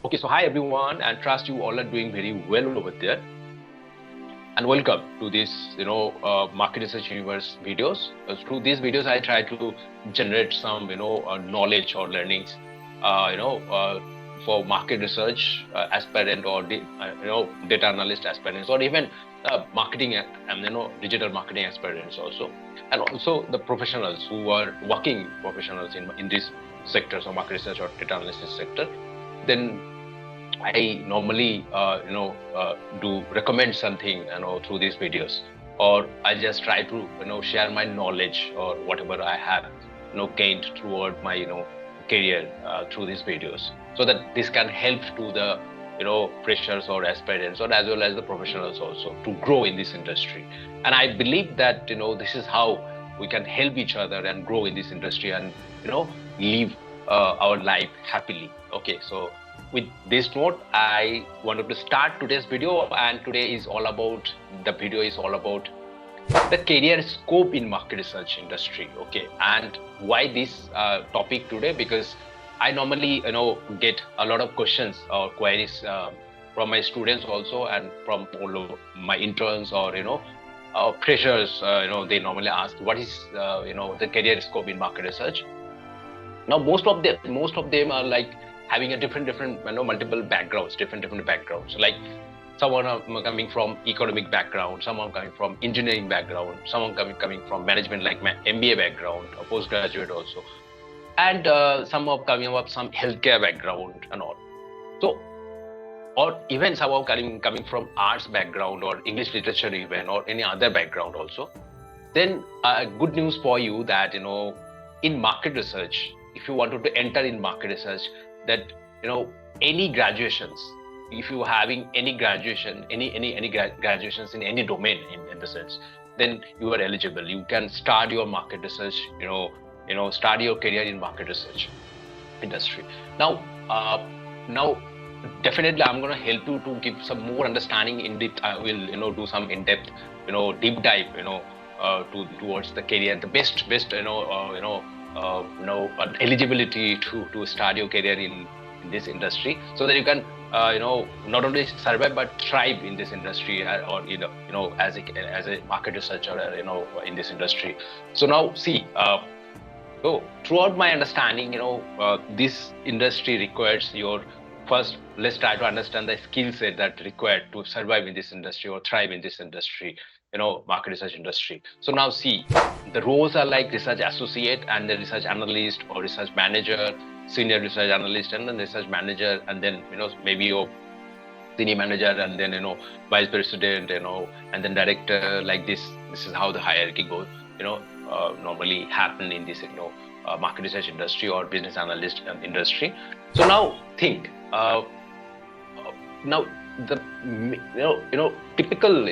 Okay, so hi everyone, and trust you all are doing very well over there. And welcome to this, Market Research Universe videos. Through these videos, I try to generate some, knowledge or learnings, uh, you know, uh, for market research aspirant or data analyst aspirants, or even marketing and digital marketing aspirants also, and also the professionals who are working professionals in these sectors or market research or data analysis sector. Then I normally, do recommend something, through these videos, or I just try to, share my knowledge or whatever I have, gained throughout my, career through these videos, so that this can help to the, freshers or aspirants, or as well as the professionals also to grow in this industry. And I believe that, this is how we can help each other and grow in this industry and, live our life happily. Okay, so with this note, I wanted to start today's video, and today is all about the video is all about the career scope in market research industry. Okay, and why this topic today? Because I normally get a lot of questions or queries from my students also, and from all of my interns or freshers. They normally ask what is the career scope in market research. Now most of them are like having a different multiple backgrounds, different backgrounds. Like someone are coming from economic background, someone coming from engineering background, someone coming from management like my MBA background, a postgraduate also, and some are coming up some healthcare background and all. So, or even some are coming from arts background or English literature even, or any other background also. Then good news for you that in market research, if you wanted to enter in market research, that any graduations, if you having any graduation, any graduations in any domain in the sense, then you are eligible. You can start your market research, start your career in market research industry. Now definitely I'm going to help you to give some more understanding in depth. I will do some in-depth deep dive towards the career, the best eligibility to start your career in this industry, so that you can not only survive but thrive in this industry, or as a market researcher in this industry. So now see, so throughout my understanding, this industry requires your first. Let's try to understand the skill set that required to survive in this industry or thrive in this industry, market research industry. So now see, the roles are like research associate and the research analyst or research manager, senior research analyst and then research manager, and then maybe your senior manager, and then vice president, and then director. Like this is how the hierarchy goes, normally happen in this market research industry or business analyst industry. So now think, now the typical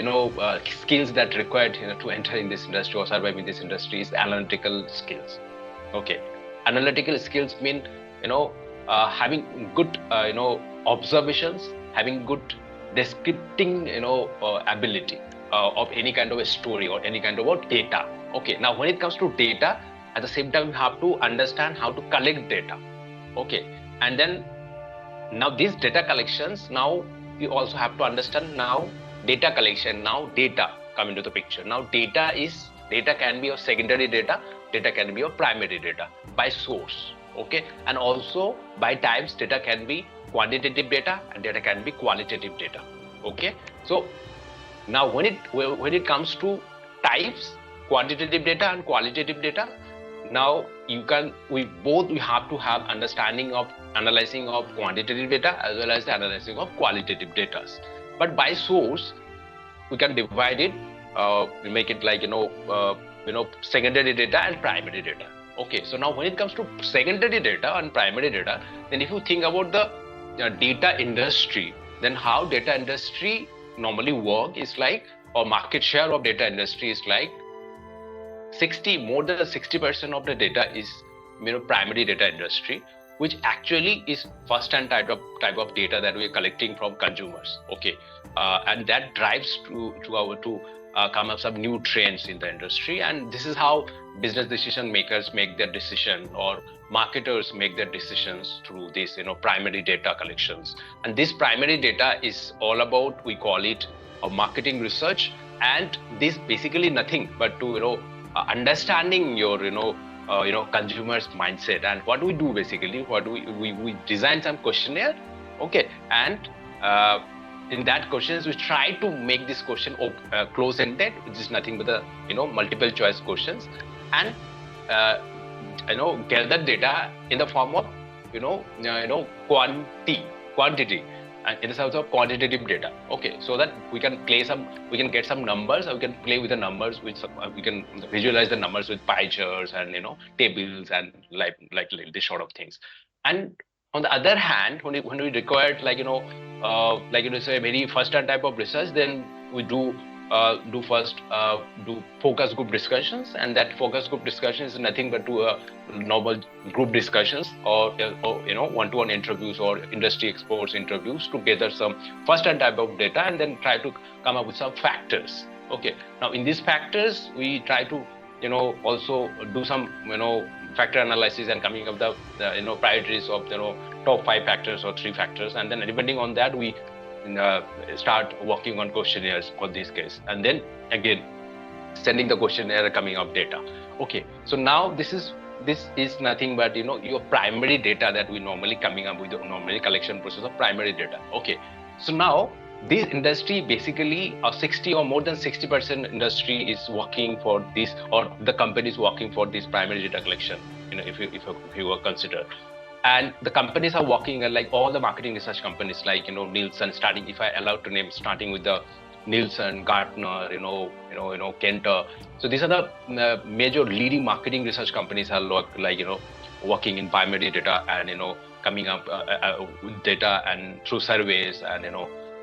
skills that required to enter in this industry or survive in this industry is analytical skills. Okay, analytical skills mean having good observations, having good descripting ability of any kind of a story or any kind of data. Okay, now when it comes to data, at the same time you have to understand how to collect data. Okay, and then now these data collections, now you also have to understand now data collection. Now data come into the picture. Now data can be of secondary data can be of primary data by source. Okay, and also by types, data can be quantitative data and data can be qualitative data. Okay, so now when it comes to types, quantitative data and qualitative data, now we have to have understanding of analyzing of quantitative data as well as the analyzing of qualitative data. But by source, we can divide it, we make it like secondary data and primary data. Okay, so now when it comes to secondary data and primary data, then if you think about the data industry, then how data industry normally work is like, or market share of data industry is like more than 60% of the data is primary data industry, which actually is first hand type of data that we are collecting from consumers. Okay, and that drives to come up some new trends in the industry, and this is how business decision makers make their decision, or marketers make their decisions through this, primary data collections. And this primary data is all about, we call it a marketing research. And this basically nothing but to, understanding your, consumers mindset. And what we do basically, we design some questionnaire, okay, and in that questions we try to make this question close-ended, which is nothing but the multiple choice questions, and gather data in the form of quantity, and in the sense of quantitative data, okay, so that we can get some numbers, or we can play with the numbers, which we can visualize the numbers with pie charts and tables and like this sort of things. And on the other hand, when we require say very first type of research, then we do first do focus group discussions, and that focus group discussion is nothing but to normal group discussions, or one-to-one interviews or industry experts interviews to gather some first type of data, and then try to come up with some factors. Okay, now in these factors we try to also do some factor analysis and coming up the priorities of top 5 factors or 3 factors, and then depending on that we start working on questionnaires for this case, and then again sending the questionnaire coming up data. Okay, so now this is nothing but your primary data that we normally coming up with the normally collection process of primary data. Okay, so now this industry basically 60 or more than 60% industry is working for this, or the company is working for this primary data collection, if you were considered. And the companies are working like all the marketing research companies, like Nielsen, starting, if I allowed to name, starting with the Nielsen, Gartner, Kantar. So these are the major leading marketing research companies are working in primary data, and coming up with data and through surveys,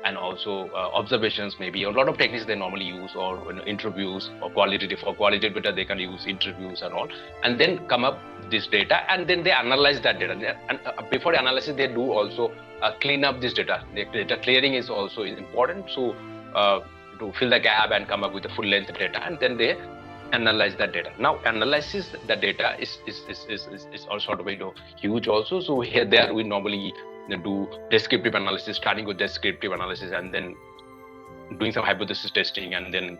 and also observations, maybe a lot of techniques they normally use, or interviews, or qualitative. For qualitative data they can use interviews and all, and then come up this data, and then they analyze that data. And before analysis they do also clean up this data. The data clearing is also important, so to fill the gap and come up with the full length data, and then they analyze that data. Now analysis the data is also huge also. So there we normally do descriptive analysis, starting with descriptive analysis, and then doing some hypothesis testing, and then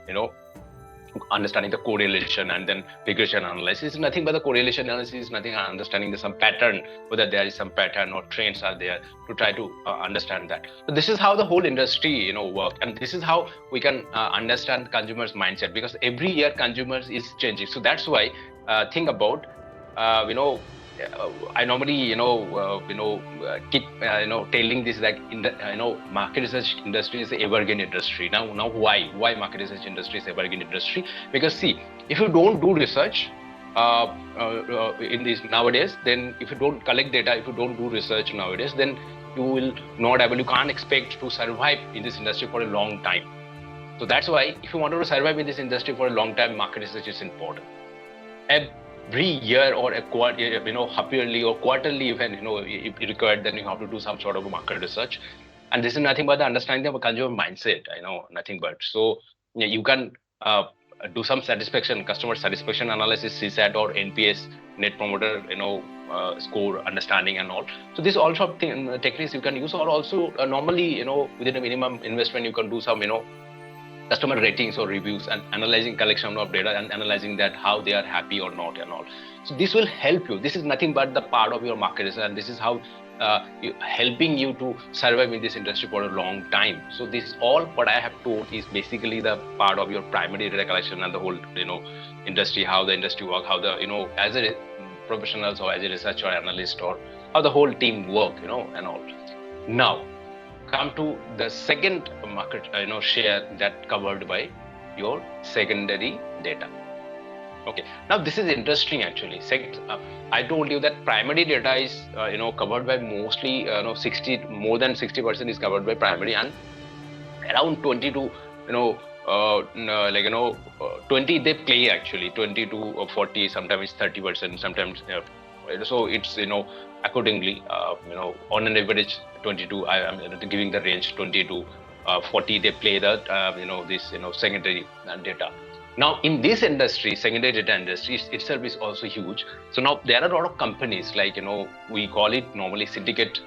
understanding the correlation, and then regression analysis. Nothing but the correlation analysis is nothing, understanding some pattern, whether there is some pattern or trends are there, to try to understand that. So this is how the whole industry work, and this is how we can understand consumers mindset, because every year consumers is changing. So that's why think about I normally keep telling this, like in the market research industry is an evergreen industry. Now why market research industry is evergreen industry? Because see, if you don't do research in this nowadays, then if you don't collect data, if you don't do research nowadays, then you can't expect to survive in this industry for a long time. So that's why if you wanted to survive in this industry for a long time, market research is important. Every year or a quarter, half yearly or quarterly, even if required, then you have to do some sort of a market research. And this is nothing but the understanding of a consumer mindset. Nothing but. So you can do some customer satisfaction analysis, CSAT or NPS, Net Promoter, score understanding and all. So these all sort of techniques you can use, or also normally, within a minimum investment, you can do some, customer ratings or reviews, and analyzing collection of data and analyzing that how they are happy or not and all. So this will help you. This is nothing but the part of your market research, and this is how helping you to survive in this industry for a long time. So this all what I have told is basically the part of your primary data collection and the whole industry, how the industry work, how the as a professionals or as a researcher or analyst, or how the whole team work, and all. Now come to the second market share that covered by your secondary data. Okay, now this is interesting actually. I told you that primary data is covered by mostly more than 60% is covered by primary, and around 20 to 20 they play actually, 20 to 40, sometimes 30%, sometimes so it's accordingly on an average 22. I am giving the range 20 to 40 they play that this secondary data. Now, in this industry, secondary data industry itself is also huge. So now there are a lot of companies like, we call it normally syndicated,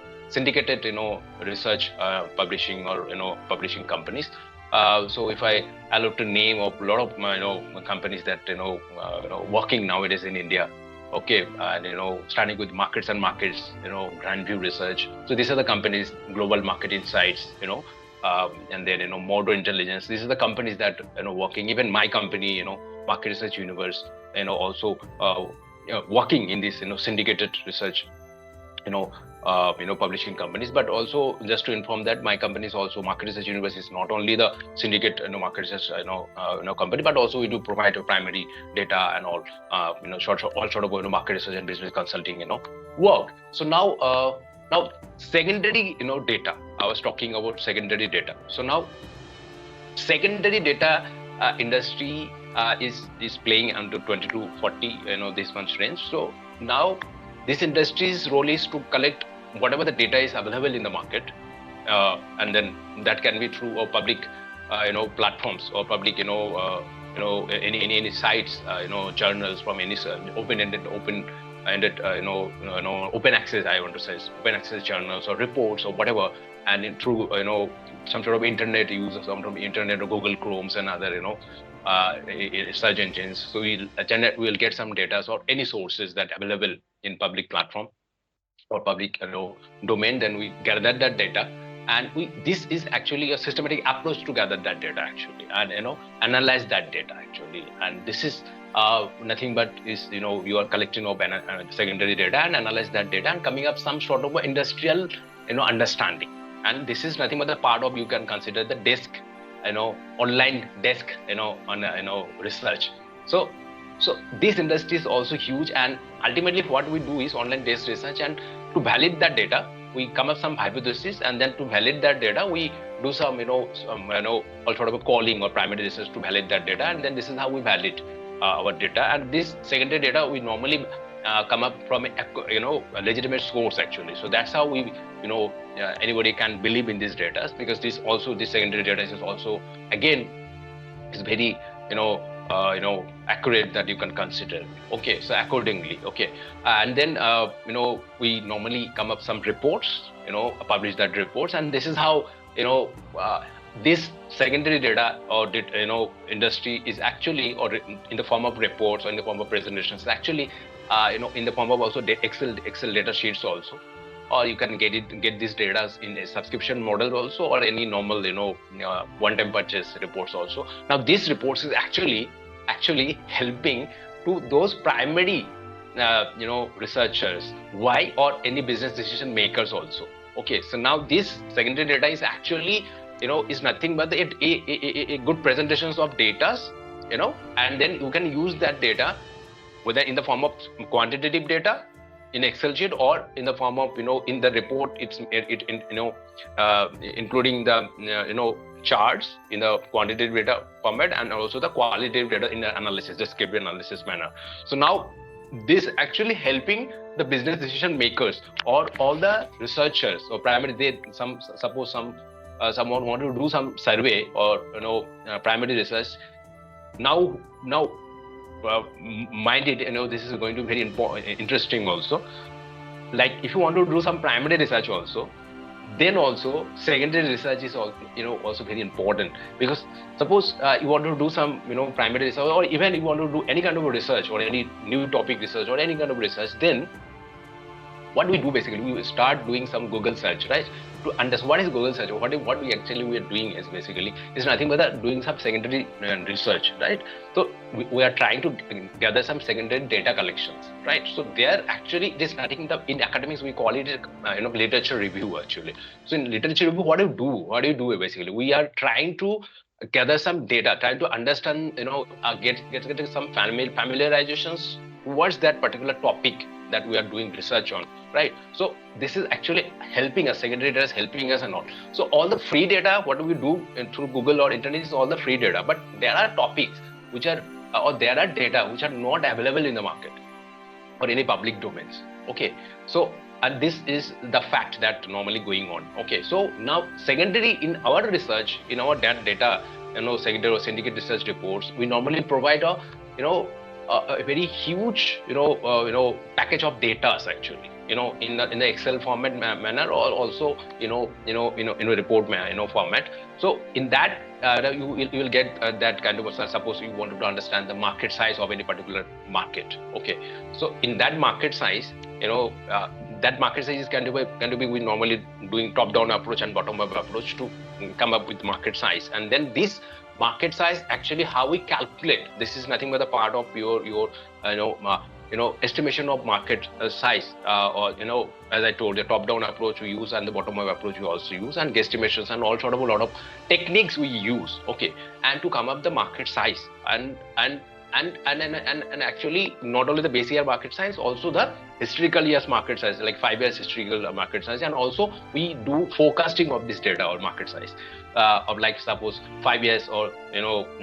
research publishing or, publishing companies. So if I look to name of a lot of, companies that, working nowadays in India, okay, and, starting with markets and markets, Grandview Research. So these are the companies, Global Market Insights, and then, Modern Intelligence. These are the companies that, working, even my company, Market Research Universe, also working in this, syndicated research, publishing companies. But also, just to inform that my company is also, Market Research Universe is not only the syndicate, market research, company, but also we do provide primary data and all, all sort of, market research and business consulting, work. So now secondary, data. I was talking about secondary data. So now secondary data industry is playing under 20 to 40, this much range. So now this industry's role is to collect whatever the data is available in the market, and then that can be through public, platforms or public, any sites, journals from any open-ended, open access. I want to say open access journals or reports or whatever, and through some sort of internet use of some sort of internet or Google Chromes and other search engines. So we'll get some data or any sources that available in public platform or public domain. Then we gather that data, and this is actually a systematic approach to gather that data actually, and analyze that data actually. And this is nothing but is you are collecting of secondary data and analyze that data and coming up some sort of industrial understanding. And this is nothing but the part of, you can consider the desk, online desk, on research. So this industry is also huge, and ultimately what we do is online desk research, and to validate that data we come up some hypothesis, and then to validate that data we do some all sort of a calling or primary research to validate that data, and then this is how we validate our data. And this secondary data we normally come up from a legitimate source actually. So that's how we anybody can believe in these data, because this secondary data is also again is very accurate, that you can consider. Okay, so accordingly, okay, and then we normally come up some reports, publish that reports, and this is how this secondary data or industry is actually, or in the form of reports or in the form of presentations, actually in the form of also Excel data sheets also, or you can get these data in a subscription model also, or any normal one-time purchase reports also. Now these reports is actually helping to those primary researchers, why, or any business decision makers also. Okay, so now this secondary data is actually is nothing but a good presentations of data, and then you can use that data whether in the form of quantitative data in Excel sheet, or in the form of in the report, including the charts in the quantitative data format, and also the qualitative data in the analysis, descriptive analysis manner. So now this actually helping the business decision makers or all the researchers or primary. Suppose someone want to do some survey or primary research. Now mind it, this is going to be very interesting also. Like if you want to do some primary research also, then also secondary research is also very important, because suppose you want to do some primary research, or even you want to do any kind of research or any new topic research or any kind of research, then what we do basically, we start doing some Google search, right? To understand what is Google search, what we are doing is basically is nothing but doing some secondary research, right? So we are trying to gather some secondary data collections, right? So there actually it is nothing. In academics we call it literature review actually. So in literature review, what do you do basically? We are trying to gather some data, trying to understand, get some familiarizations towards that particular topic that we are doing research on, right? So this is actually helping us, secondary data is helping us and all. So all the free data, what do we do through Google or internet is all the free data, but there are topics which are, or there are data which are not available in the market or any public domains. Okay, so and this is the fact that normally going on. Okay, so now secondary in our research, in our data, secondary or syndicate research reports, we normally provide a a very huge package of data actually, in the Excel format manner, or also in a report format. So in that you will get that kind of, suppose you wanted to understand the market size of any particular market. Okay, so in that market size, that market size is going to be we normally doing top down approach and bottom up approach to come up with market size. And then this market size, actually how we calculate, this is nothing but a part of your estimation of market size, or as I told, the top down approach we use and the bottom up approach we also use, and guesstimations and all sort of a lot of techniques we use. Okay, and to come up the market size, and actually not only the base year market size, also the historical years market size, like 5 years historical market size, and also we do forecasting of this data or market size of, like, suppose 5 years or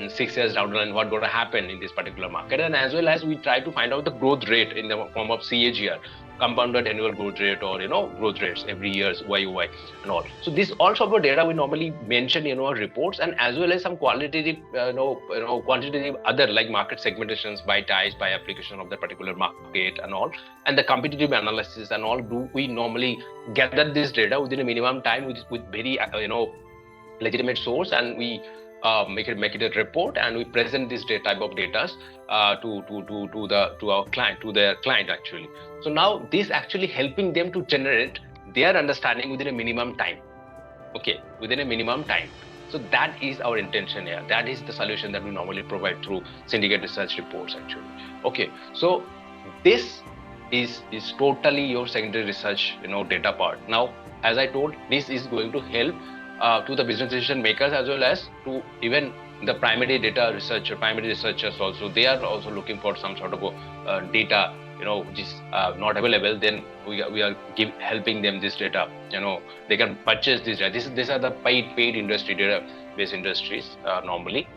6 years down the line, what going to happen in this particular market. And as well as we try to find out the growth rate in the form of CAGR, compounded annual growth rate, or growth rates every year's YOY and all. So this all sort of data we normally mention in our reports, and as well as some qualitative quantitative other, like market segmentations by ties, by application of the particular market and all, and the competitive analysis and all. Do we normally gather this data within a minimum time with very legitimate source, and we make it a report, and we present this type of data to our client, to their client actually. So now this actually helping them to generate their understanding within a minimum time. Okay, within a minimum time. So that is our intention here. That is the solution that we normally provide through syndicate research reports actually. Okay, so this is totally your secondary research data part. Now, as I told, this is going to help to the business decision makers, as well as to even the primary researchers also. They are also looking for some sort of data which is not available. Then we are helping them this data. They can purchase this data. These are the paid industry, database industries normally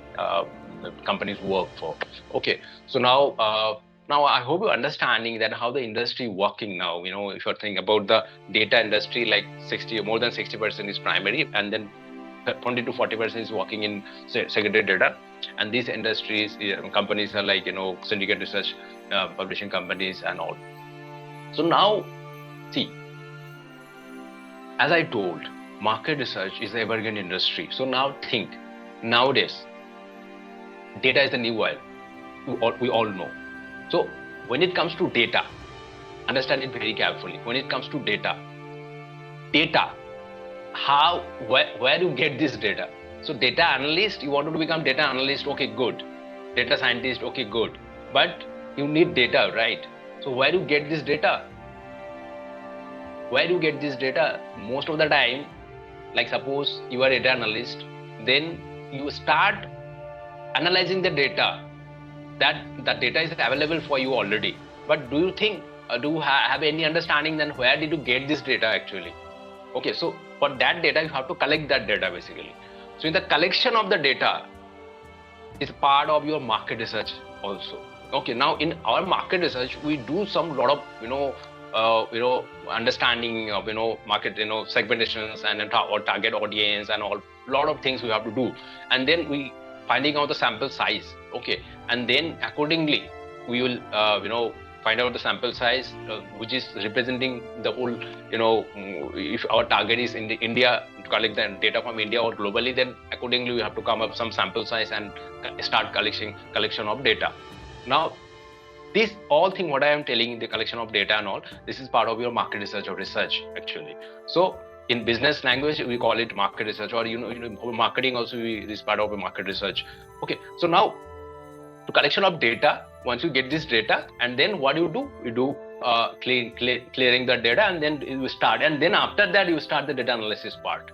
companies work for. Okay, so now I hope you're understanding that how the industry working now. If you're thinking about the data industry, like more than 60% is primary, and then 20 to 40% is working in secondary data. And these industries, companies are like syndicate research publishing companies and all. So now, see, as I told, market research is the evergreen industry. So now think, nowadays, data is the new oil. We all know. So when it comes to data, understand it very carefully. When it comes to data, where you get this data? So data analyst, you wanted to become data analyst, okay, good. Data scientist, okay, good. But you need data, right? So where do you get this data? Most of the time, like suppose you are a data analyst, then you start analyzing the data. That data is available for you already. But do you think, do you have any understanding then where did you get this data actually? Okay, so for that data, you have to collect that data basically. So in the collection of the data is part of your market research also. Okay, now in our market research, we do some lot of understanding of market segmentations and our target audience and all lot of things we have to do, and then we finding out the sample size. Okay, and then accordingly we will find out the sample size which is representing the whole, if our target is in India, to collect the data from India or globally, then accordingly we have to come up some sample size and start collection of data. Now this all thing what I am telling, the collection of data and all, this is part of your market research or research actually. So in business language we call it market research, or marketing also is part of a market research. Okay, so now to collection of data, once you get this data, and then what you do, clearing the data, and then you start, and then after that you start the data analysis part.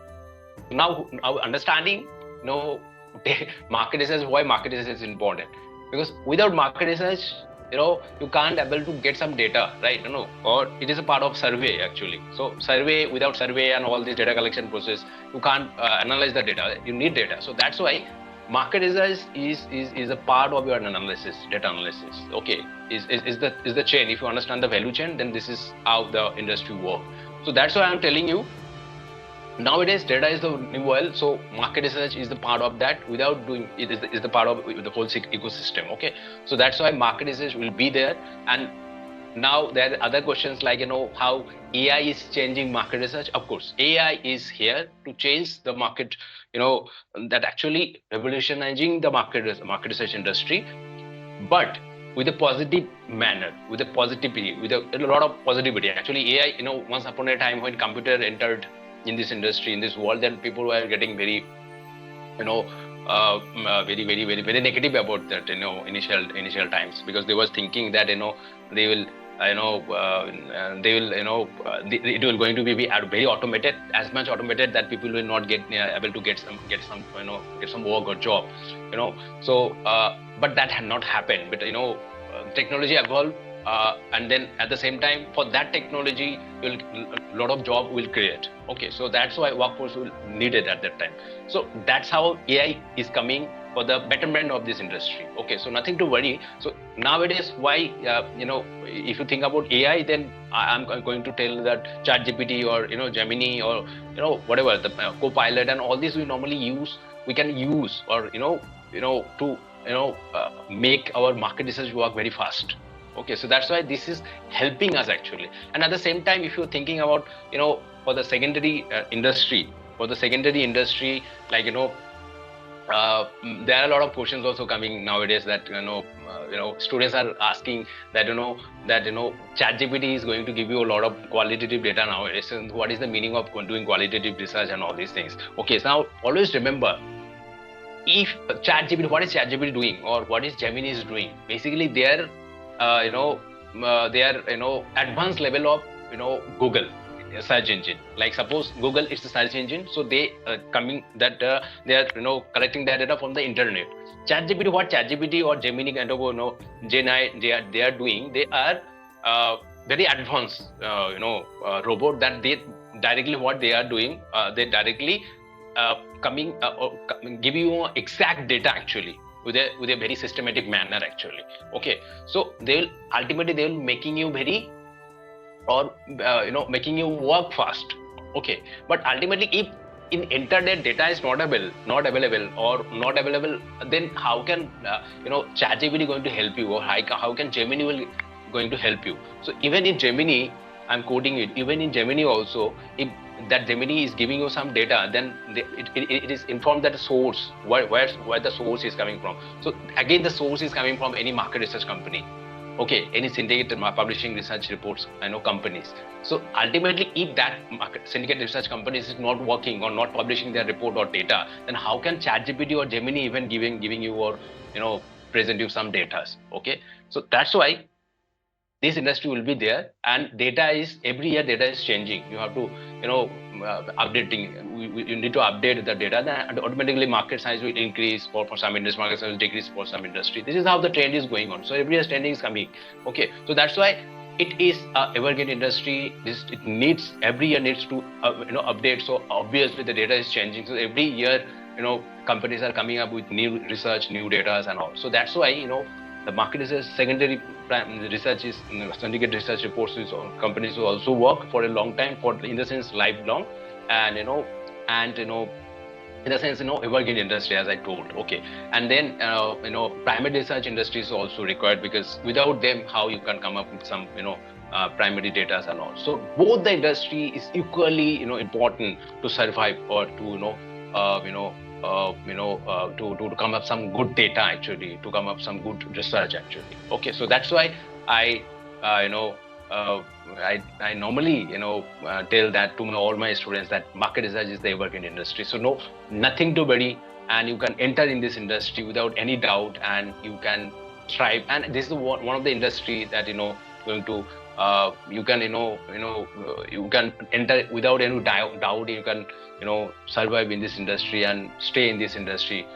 Now understanding market research, why market research is important, because without market research you can't able to get some data, right? Or it is a part of survey actually. So without survey and all this data collection process, you can't analyze the data. You need data. So that's why market research is a part of your analysis, data analysis. Okay, is the chain. If you understand the value chain, then this is how the industry works. So that's why I'm telling you, nowadays data is the new oil, so market research is the part of that. Without doing it is the part of the whole ecosystem. Okay, so that's why market research will be there. And now there are other questions like, how AI is changing market research. Of course, AI is here to change the market, that actually revolutionizing the market research industry, but with a positive manner, with a positivity, with a lot of positivity. Actually, AI, once upon a time when computer entered in this industry, in this world, then people were getting very, very negative about that, initial times, because they was thinking that, they will, they will, it will going to be very automated, as much automated that people will not get able to get some work or job, So, but that had not happened. But technology evolved, and then at the same time, for that technology, a lot of job will create. Okay, so that's why workforce will needed at that time. So that's how AI is coming for the betterment of this industry. Okay, so nothing to worry. So nowadays, why, if you think about AI, then I'm going to tell that ChatGPT or, Gemini or, whatever, the Copilot and all these we normally use, we can use, or, to, make our market research work very fast. Okay, so that's why this is helping us actually. And at the same time, if you're thinking about, for the secondary industry, like, there are a lot of questions also coming nowadays that, students are asking that, ChatGPT is going to give you a lot of qualitative data nowadays. And what is the meaning of doing qualitative research and all these things? Okay, so now always remember, if ChatGPT, what is ChatGPT doing, or what is Gemini is doing? Basically, they are, they are, advanced level of, Google search engine. Like suppose Google is the search engine, so they coming that they are, collecting that data from the internet. ChatGPT, what ChatGPT or Gemini kind of, Gemini, they are doing, they are very advanced, robot that they directly what they are doing, they directly give you exact data actually with a very systematic manner actually. Okay, so they will ultimately making you very, or making you work fast. Okay, but ultimately if in internet data is not available, then how can ChatGPT going to help you, or how can Gemini will going to help you? So even in Gemini, I'm quoting it, even in Gemini also, if that Gemini is giving you some data, then it is informed that the source, where the source is coming from. So again, the source is coming from any market research company. Okay, any syndicated publishing research reports, companies. So ultimately, if that syndicate research companies is not working or not publishing their report or data, then how can ChatGPT or Gemini even giving you, or present you some data? Okay, so that's why this industry will be there, and data is every year data is changing. You have to updating. You need to update the data, then automatically market size will increase for some industry, market size will decrease for some industry. This is how the trend is going on. So every year trending is coming. Okay, so that's why it is a evergreen industry. It needs every year needs to update. So obviously the data is changing. So every year companies are coming up with new research, new data and all. So that's why the market research, secondary research is syndicate research reports. Companies will also work for a long time, for in the sense lifelong, and in the sense evergreen industry, as I told. Okay, and then primary research industry is also required, because without them, how you can come up with some primary data and all. So both the industry is equally important to survive, or to to come up some good data actually, to come up some good research actually. Okay, so that's why I normally tell that to all my students that market research is the evergreen industry. So nothing to worry, and you can enter in this industry without any doubt, and you can thrive. And this is one of the industry that going to you can you can enter without any doubt. You can survive in this industry and stay in this industry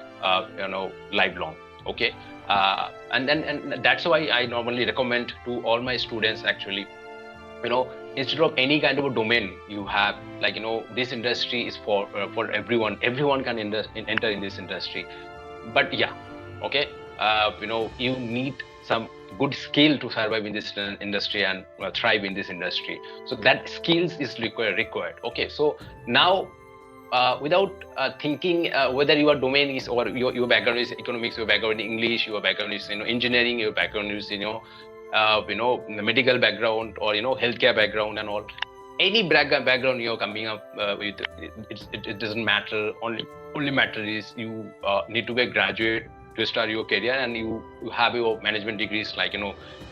lifelong. Okay, and that's why I normally recommend to all my students actually, instead of any kind of a domain you have, like this industry is for everyone can enter in this industry. But yeah, okay, you need some good skill to survive in this industry and thrive in this industry. So that skills is required. Okay, so now without thinking whether your domain is, or your background is economics, your background is English, your background is engineering, your background is the medical background, or healthcare background and all, any background you're coming up with, it doesn't matter. Only matter is you need to be a graduate to start your career, and you have your management degrees like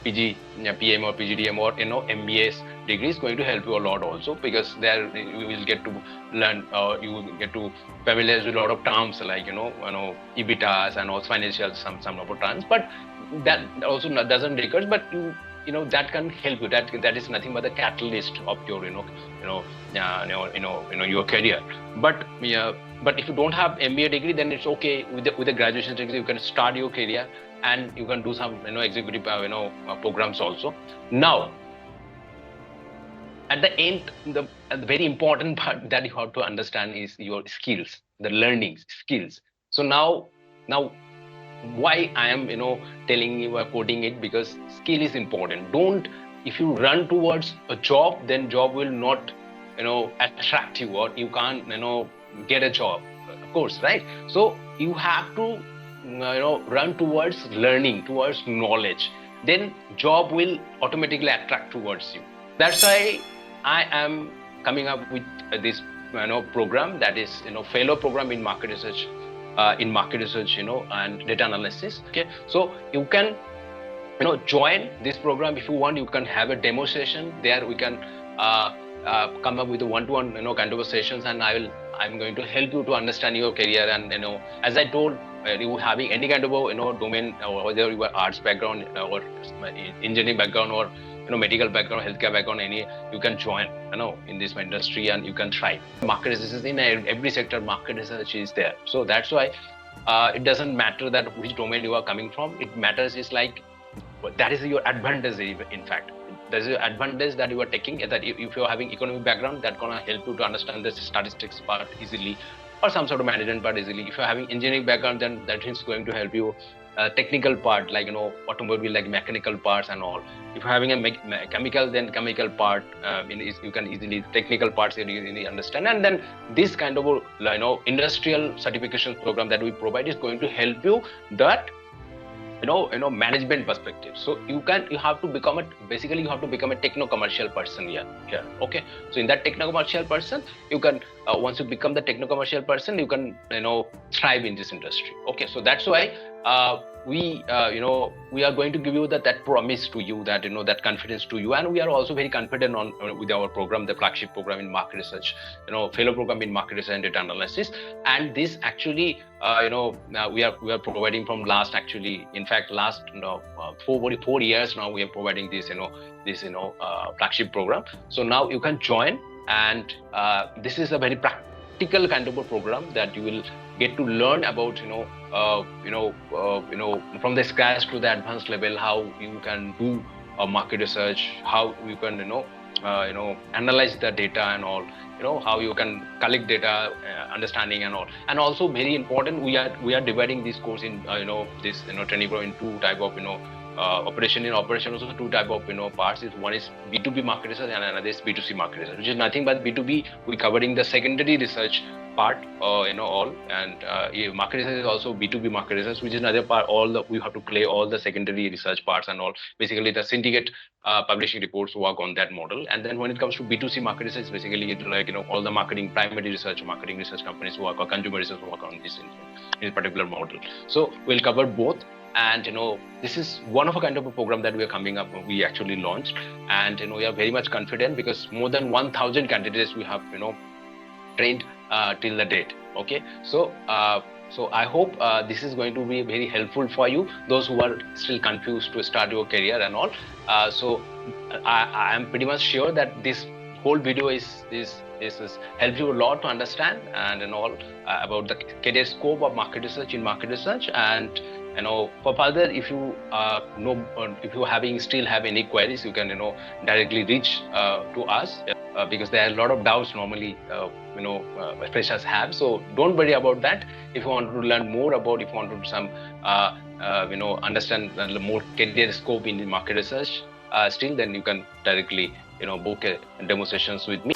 PG, PM or PGDM or MBS degree is going to help you a lot also, because there you will get to learn, you will get to familiarize with a lot of terms like EBITDAs and also financial some of the terms, but that also doesn't require, but that can help you. That is nothing but the catalyst of your your career. But if you don't have MBA degree, then it's okay. With the graduation degree, you can start your career and you can do some executive programs also. Now, at the end, the very important part that you have to understand is your skills, the learning skills. So now why I am telling you or quoting it, because skill is important. If you run towards a job, then job will not attract you, or you can't get a job, of course, right? So you have to run towards learning, towards knowledge, then job will automatically attract towards you. That's why I am coming up with this program, that is fellow program in market research, and data analysis. Okay, so you can join this program if you want. You can have a demo session there. We can come up with a one-to-one kind of sessions, and I'm going to help you to understand your career. And as I told, you having any kind of domain, or whether you are arts background or engineering background or medical background, healthcare background, you can join in this industry and you can thrive. Market research is in every sector. Market research is there. So that's why it doesn't matter that which domain you are coming from. It matters is like that is your advantage. In fact, there's an advantage that you are taking, that if you're having economic background, that's gonna help you to understand the statistics part easily, or some sort of management part easily. If you're having engineering background, then that is going to help you technical part, like automobile, like mechanical parts and all. If you're having a chemical, then chemical part, you can easily technical parts you easily understand. And then this kind of industrial certification program that we provide is going to help you that management perspective. So you have to become a techno-commercial person here. Okay, so in that techno-commercial person, you can once you become the techno-commercial person, you can thrive in this industry. Okay, so that's why we are going to give you that promise to you, that that confidence to you, and we are also very confident with our program, the flagship program in market research, fellow program in market research and data analysis. And this actually we are providing from last 4 years now. We are providing this flagship program. So now you can join, and this is a very practical kind of a program that you will get to learn about from the scratch to the advanced level, how you can do market research, how you can analyze the data and all, how you can collect data, understanding and all. And also very important, we are dividing this course in this training program in two type of operation. In operation also two type of parts. One is B2B market research and another is B2C market research, which is nothing but B2B. We covering the secondary research part, all, and market research is also B2B market research, which is another part. We have to play all the secondary research parts and all. Basically, the syndicate publishing reports work on that model. And then when it comes to B2C market research, basically like all the marketing research companies work, or consumer research work on this in particular model. So we'll cover both. And this is one of a kind of a program that we are coming up. We actually launched, and we are very much confident, because more than 1,000 candidates we have trained till the date. Okay, so I hope this is going to be very helpful for you, those who are still confused to start your career and all. So I am pretty much sure that this whole video is helps you a lot to understand and all about the career scope of market research in market research, and For further, if you if you still have any queries, you can directly reach to us, because there are a lot of doubts normally freshers have. So don't worry about that. If you want to learn more about, if you want to do some understand more career scope in the market research, still, then you can directly book a demo sessions with me.